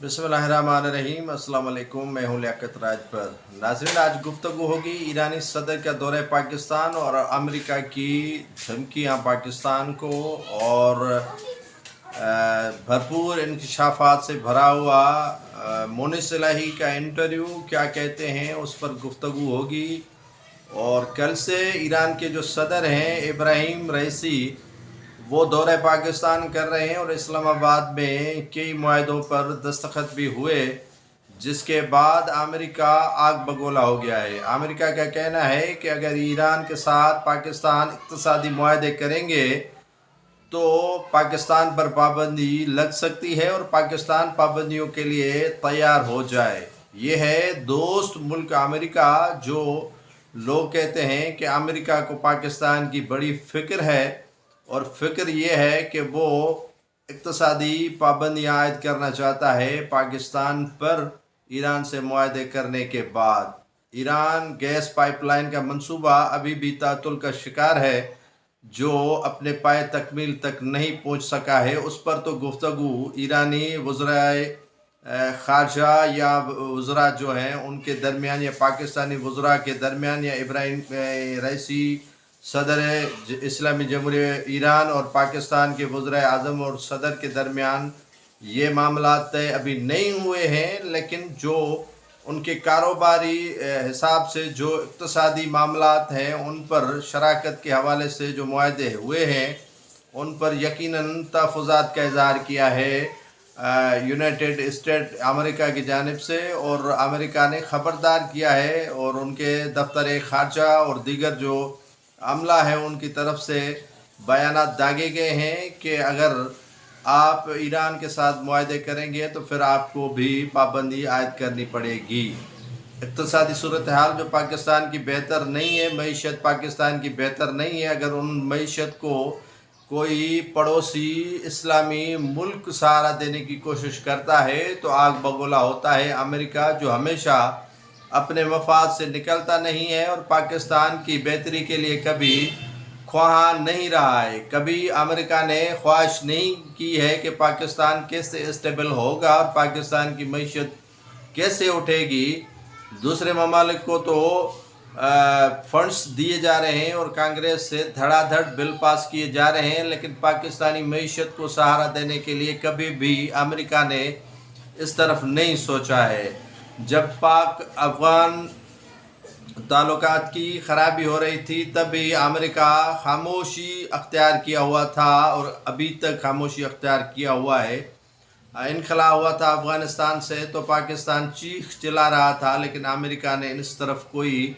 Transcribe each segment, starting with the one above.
बिस्मिल्लाहिर्रहमानिर्रहीम। अस्सलाम वालेकुम। मैं हूँ लियाकत राजपर। नाज़रीन, आज गुफ्तगू होगी ईरानी सदर का दौरे पाकिस्तान और अमेरिका की धमकियाँ पाकिस्तान को और भरपूर इंकशाफात से भरा हुआ मोनिस इलाही का इंटरव्यू क्या कहते हैं उस पर गुफ्तगू होगी। और कल से ईरान के जो सदर हैं इब्राहिम रईसी, वो दौरे पाकिस्तान कर रहे हैं और इस्लामाबाद में कई मुआहदों पर दस्तखत भी हुए, जिसके बाद अमेरिका आग बगोला हो गया है। अमेरिका का कहना है कि अगर ईरान के साथ पाकिस्तान इक़्तिसादी मुआहदे करेंगे तो पाकिस्तान पर पाबंदी लग सकती है और पाकिस्तान पाबंदियों के लिए तैयार हो जाए। ये है दोस्त मुल्क अमेरिका। जो लोग कहते हैं कि अमेरिका को पाकिस्तान की बड़ी फ़िक्र है और फ़िक्र ये है कि वो इक़्तिसादी पाबंदियाँ आयद करना चाहता है पाकिस्तान पर ईरान से मुआहदे करने के बाद। ईरान गैस पाइपलाइन का मंसूबा अभी भी तातुल का शिकार है, जो अपने पाए तकमील तक नहीं पहुंच सका है। उस पर तो गुफ्तगू ईरानी वज़राए ख़ारजा या वज़रा जो हैं उनके दरमियान या पाकिस्तानी वज़रा के दरमियान या इब्राहिम रईसी सदर इस्लामी जमहूरियत ईरान और पाकिस्तान के वज़ीर आज़म और सदर के दरमियान ये मामला तय अभी नहीं हुए हैं, लेकिन जो उनके कारोबारी हिसाब से जो इक़्तिसादी मामलात हैं उन पर शराकत के हवाले से जो मुआहदे हुए हैं उन पर यकीनन तहफ़्फ़ुज़ात का इज़हार किया है यूनाइटेड स्टेट अमेरिका की जानिब से। और अमेरिका ने ख़बरदार किया है और उनके दफ्तर ख़ारजा और दीगर जो अमला है उनकी तरफ से बयानात दागे गए हैं कि अगर आप ईरान के साथ मुआहदे करेंगे तो फिर आपको भी पाबंदी आयद करनी पड़ेगी। इक़्तिसादी सूरत हाल जो पाकिस्तान की बेहतर नहीं है, मईशत पाकिस्तान की बेहतर नहीं है। अगर उन मईशत को कोई पड़ोसी इस्लामी मुल्क सहारा देने की कोशिश करता है तो आग बगोला होता है अमेरिका, जो हमेशा अपने मफाद से निकलता नहीं है और पाकिस्तान की बेहतरी के लिए कभी ख्वाह नहीं रहा है। कभी अमेरिका ने ख्वाहिश नहीं की है कि पाकिस्तान कैसे स्टेबल होगा और पाकिस्तान की मईशत कैसे उठेगी। दूसरे ममालिक को तो फंड्स दिए जा रहे हैं और कांग्रेस से धड़ाधड़ बिल पास किए जा रहे हैं, लेकिन पाकिस्तानी मईशत को सहारा देने के लिए कभी भी अमेरिका ने इस तरफ नहीं सोचा है। जब पाक अफ़गान ताल्लुकात की ख़राबी हो रही थी तभी अमेरिका खामोशी अख्तियार किया हुआ था और अभी तक खामोशी अख्तियार किया हुआ है। इनखला हुआ था अफ़गानिस्तान से तो पाकिस्तान चीख चिल्ला रहा था, लेकिन अमेरिका ने इस तरफ कोई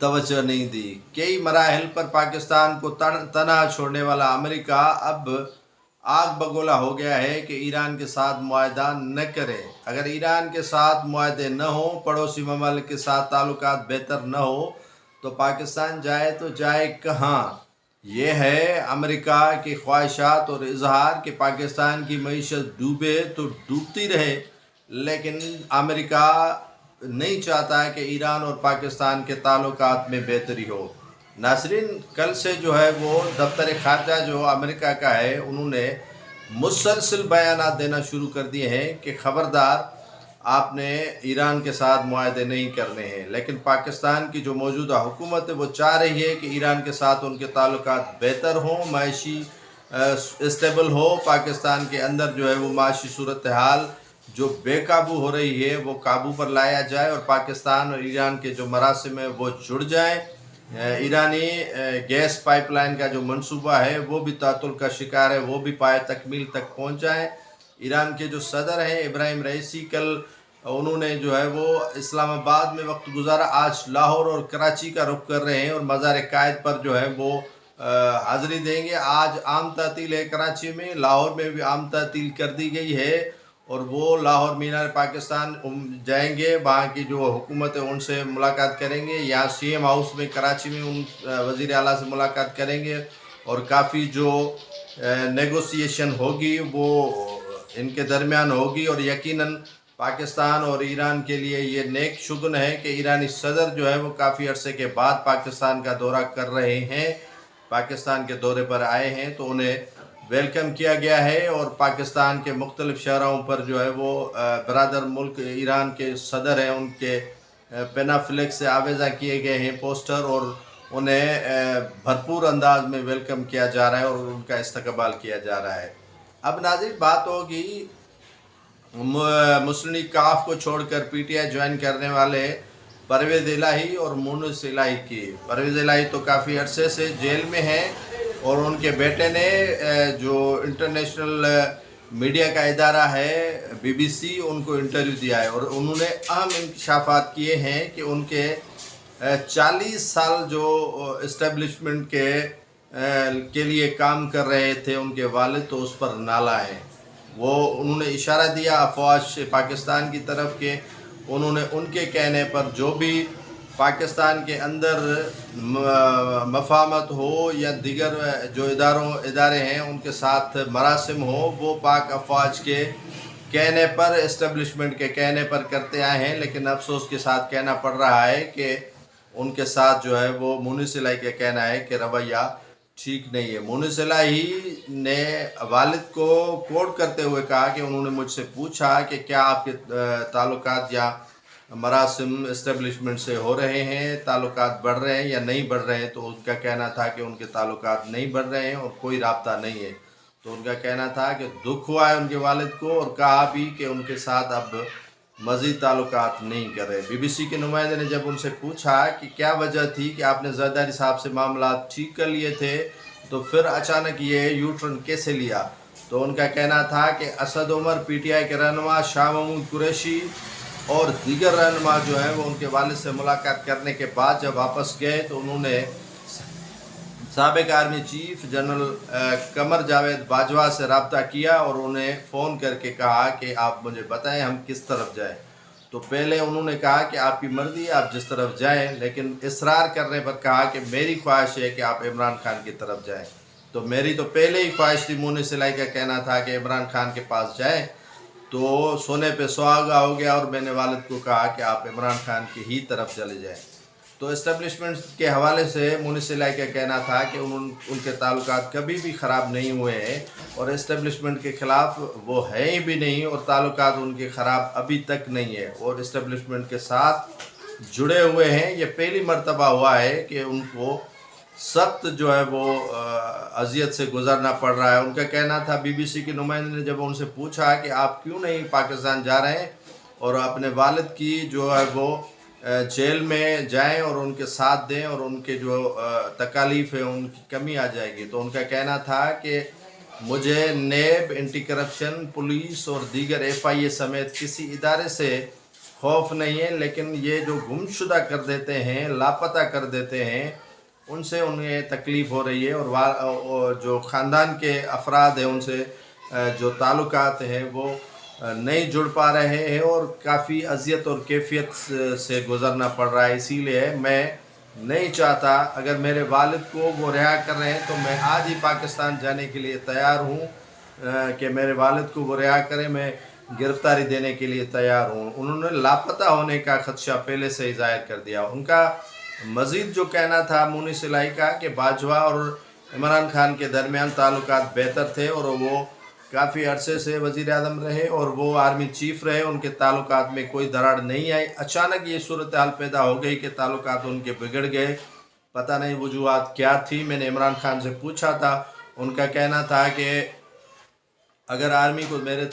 तवज्जो नहीं दी। कई मराहिल पर पाकिस्तान को तना छोड़ने वाला अमेरिका अब आग बगोला हो गया है कि ईरान के साथ मुआहदा न करे। अगर ईरान के साथ मुआहदे न हो, पड़ोसी ममालिक के साथ ताल्लुकात बेहतर न हो तो पाकिस्तान जाए तो जाए कहाँ। ये है अमेरिका की ख्वाहिशात और इजहार कि पाकिस्तान की मईशत डूबे तो डूबती रहे, लेकिन अमेरिका नहीं चाहता कि ईरान और पाकिस्तान के ताल्लुकात में बेहतरी हो। नाज़रीन, कल से जो है वो दफ्तर ख़ारजा जो अमेरिका का है उन्होंने मुसलसल बयानात देना शुरू कर दिए हैं कि ख़बरदार आपने ईरान के साथ मुआहदे नहीं करने हैं। लेकिन पाकिस्तान की जो मौजूदा हुकूमत है वो चाह रही है कि ईरान के साथ उनके ताल्लुकात बेहतर हों, माशी स्टेबल हो। पाकिस्तान के अंदर जो है वो माशी सूरत हाल जो बेकाबू हो रही है वो काबू पर लाया जाए और पाकिस्तान और ईरान के जो मरासिम है वो जुड़ जाएँ। ईरानी गैस पाइपलाइन का जो मंसूबा है वो भी तातुल का शिकार है, वो भी पाए तकमील तक पहुंच जाए। ईरान के जो सदर हैं इब्राहिम रईसी, कल उन्होंने जो है वो इस्लामाबाद में वक्त गुजारा, आज लाहौर और कराची का रुख कर रहे हैं और मज़ार कायद पर जो है वो हाज़िरी देंगे। आज आम तातील है कराची में, लाहौर में भी आम तातील कर दी गई है और वो लाहौर मीनार पाकिस्तान जाएंगे, वहाँ की जो हुकूमत है उनसे मुलाकात करेंगे। यहाँ सीएम हाउस में कराची में उन वज़ीर आला से मुलाकात करेंगे और काफ़ी जो नेगोशिएशन होगी वो इनके दरमियान होगी। और यकीनन पाकिस्तान और ईरान के लिए ये नेक शुगन है कि ईरानी सदर जो है वो काफ़ी अरसे के बाद पाकिस्तान का दौरा कर रहे हैं, पाकिस्तान के दौरे पर आए हैं, तो उन्हें ویلکم کیا گیا ہے اور پاکستان کے مختلف شہروں پر جو ہے وہ برادر ملک ایران کے صدر ہیں ان کے پینا فلیکس سے آویزہ کیے گئے ہیں پوسٹر، اور انہیں بھرپور انداز میں ویلکم کیا جا رہا ہے اور ان کا استقبال کیا جا رہا ہے۔ اب ناظرین، بات ہوگی مسلم لیگ کاف کو چھوڑ کر پی ٹی آئی جوائن کرنے والے پرویز الہی اور مونس الہی کی۔ پرویز الہی تو کافی عرصے سے جیل میں ہیں اور ان کے بیٹے نے جو انٹرنیشنل میڈیا کا ادارہ ہے BBC ان کو انٹرویو دیا ہے اور انہوں نے اہم انکشافات کیے ہیں کہ ان کے 40 سال جو اسٹیبلشمنٹ کے لیے کام کر رہے تھے ان کے والد، تو اس پر نالا ہے۔ وہ انہوں نے اشارہ دیا افواج پاکستان کی طرف کہ انہوں نے ان کے کہنے پر جو بھی پاکستان کے اندر مفاہمت ہو یا دیگر جو ادارے ہیں ان کے ساتھ مراسم ہو، وہ پاک افواج کے کہنے پر، اسٹیبلشمنٹ کے کہنے پر کرتے آئے ہیں، لیکن افسوس کے ساتھ کہنا پڑ رہا ہے کہ ان کے ساتھ جو ہے وہ مونس الہی کا کہنا ہے کہ رویہ ٹھیک نہیں ہے۔ مونس الہی نے والد کو کوٹ کرتے ہوئے کہا کہ انہوں نے مجھ سے پوچھا کہ کیا آپ کے تعلقات یا مراسم اسٹیبلشمنٹ سے ہو رہے ہیں، تعلقات بڑھ رہے ہیں یا نہیں بڑھ رہے ہیں، تو ان کا کہنا تھا کہ ان کے تعلقات نہیں بڑھ رہے ہیں اور کوئی رابطہ نہیں ہے۔ تو ان کا کہنا تھا کہ دکھ ہوا ہے ان کے والد کو، اور کہا بھی کہ ان کے ساتھ اب مزید تعلقات نہیں کر رہے۔ BBC کے نمائندے نے جب ان سے پوچھا کہ کیا وجہ تھی کہ آپ نے زرداری صاحب سے معاملات ٹھیک کر لیے تھے تو پھر اچانک یہ یو ٹرن کیسے لیا، تو ان کا کہنا تھا کہ اسد عمر PTI کے رہنما، شاہ محمود قریشی اور دیگر رہنما جو ہیں وہ ان کے والد سے ملاقات کرنے کے بعد جب واپس گئے تو انہوں نے سابق army chief general Qamar Javed Bajwa سے رابطہ کیا اور انہیں فون کر کے کہا کہ آپ مجھے بتائیں ہم کس طرف جائیں۔ تو پہلے انہوں نے کہا کہ آپ کی مرضی ہے، آپ جس طرف جائیں، لیکن اصرار کرنے پر کہا کہ میری خواہش ہے کہ آپ عمران خان کی طرف جائیں۔ تو میری تو پہلے ہی خواہش تھی، مونس الہی کا کہنا تھا کہ عمران خان کے پاس جائیں، تو سونے پہ سہاگا ہو گیا اور میں نے والد کو کہا کہ آپ عمران خان کی ہی طرف چلے جائیں۔ تو اسٹیبلشمنٹ کے حوالے سے مونس الہی کا کہنا تھا کہ ان کے تعلقات کبھی بھی خراب نہیں ہوئے ہیں اور اسٹیبلشمنٹ کے خلاف وہ ہیں بھی نہیں، اور تعلقات ان کے خراب ابھی تک نہیں ہے اور اسٹیبلشمنٹ کے ساتھ جڑے ہوئے ہیں۔ یہ پہلی مرتبہ ہوا ہے کہ ان کو سخت جو ہے وہ اذیت سے گزرنا پڑ رہا ہے۔ ان کا کہنا تھا، BBC کے نمائندے نے جب ان سے پوچھا کہ آپ کیوں نہیں پاکستان جا رہے ہیں اور اپنے والد کی جو ہے وہ جیل میں جائیں اور ان کے ساتھ دیں اور ان کے جو تکالیف ہیں ان کی کمی آ جائے گی، تو ان کا کہنا تھا کہ مجھے نیب، اینٹی کرپشن، پولیس اور دیگر FIA سمیت کسی ادارے سے خوف نہیں ہے، لیکن یہ جو گم شدہ کر دیتے ہیں، لاپتہ کر دیتے ہیں، ان سے انہیں تکلیف ہو رہی ہے، اور جو خاندان کے افراد ہیں ان سے جو تعلقات ہیں وہ نہیں جڑ پا رہے ہیں اور کافی اذیت اور کیفیت سے گزرنا پڑ رہا ہے۔ اسی لیے میں نہیں چاہتا، اگر میرے والد کو وہ رہا کر رہے ہیں تو میں آج ہی پاکستان جانے کے لیے تیار ہوں کہ میرے والد کو وہ رہا کریں، میں گرفتاری دینے کے لیے تیار ہوں۔ انہوں نے لاپتہ ہونے کا خدشہ پہلے سے ہی ظاہر کر دیا۔ ان کا مزید جو کہنا تھا مونس الہی کا کہ باجوہ اور عمران خان کے درمیان تعلقات بہتر تھے اور وہ کافی عرصے سے وزیر اعظم رہے اور وہ آرمی چیف رہے، ان کے تعلقات میں کوئی دراڑ نہیں آئی۔ اچانک یہ صورتحال پیدا ہو گئی کہ تعلقات ان کے بگڑ گئے، پتہ نہیں وجوہات کیا تھی۔ میں نے عمران خان سے پوچھا تھا، ان کا کہنا تھا کہ اگر آرمی کو میرے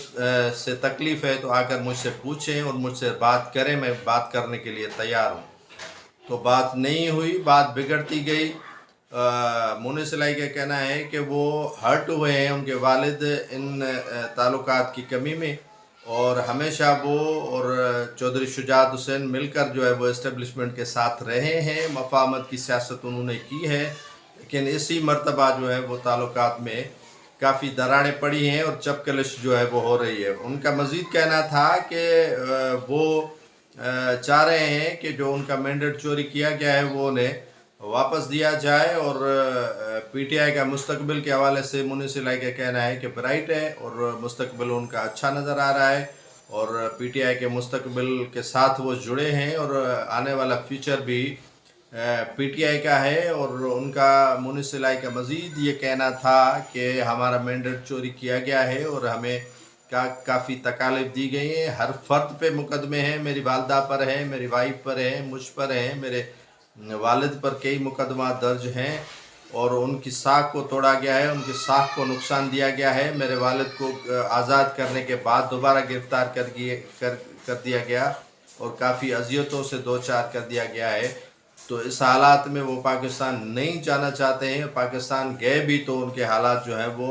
سے تکلیف ہے تو آ کر مجھ سے پوچھیں اور مجھ سے بات کریں، میں بات کرنے کے لیے تیار ہوں۔ تو بات نہیں ہوئی، بات بگڑتی گئی۔ مونس الہی کا کہنا ہے کہ وہ ہرٹ ہوئے ہیں ان کے والد ان تعلقات کی کمی میں، اور ہمیشہ وہ اور چودھری شجاعت حسین مل کر جو ہے وہ اسٹیبلشمنٹ کے ساتھ رہے ہیں، مفاہمت کی سیاست انہوں نے کی ہے، لیکن اسی مرتبہ جو ہے وہ تعلقات میں کافی دراڑیں پڑی ہیں اور چپکلش جو ہے وہ ہو رہی ہے۔ ان کا مزید کہنا تھا کہ وہ چاہ رہے ہیں کہ جو ان کا مینڈیٹ چوری کیا گیا ہے وہ انہیں واپس دیا جائے، اور PTI کا مستقبل کے حوالے سے مونس الہی کا کہنا ہے کہ برائٹ ہے اور مستقبل ان کا اچھا نظر آ رہا ہے، اور PTI کے مستقبل کے ساتھ وہ جڑے ہیں اور آنے والا فیوچر بھی PTI का है और उनका मोनिस इलाही का मज़ीद ये कहना था कि हमारा मैंडेट चोरी किया गया है और हमें काफ़ी तकालीफ दी गई है। हर फर्द पे मुकदमे हैं, मेरी वालदा पर है, मेरी वाइफ पर है, मुझ पर है, मेरे वालिद पर कई मुकदमा दर्ज हैं और उनकी साख को तोड़ा गया है, उनकी साख को नुकसान दिया गया है। मेरे वालिद को आज़ाद करने के बाद दोबारा गिरफ़्तार कर दिया गया और काफ़ी अजियतों से दो चार कर दिया गया है। तो इस हालात में वो पाकिस्तान नहीं जाना चाहते हैं। पाकिस्तान गए भी तो उनके हालात जो हैं वो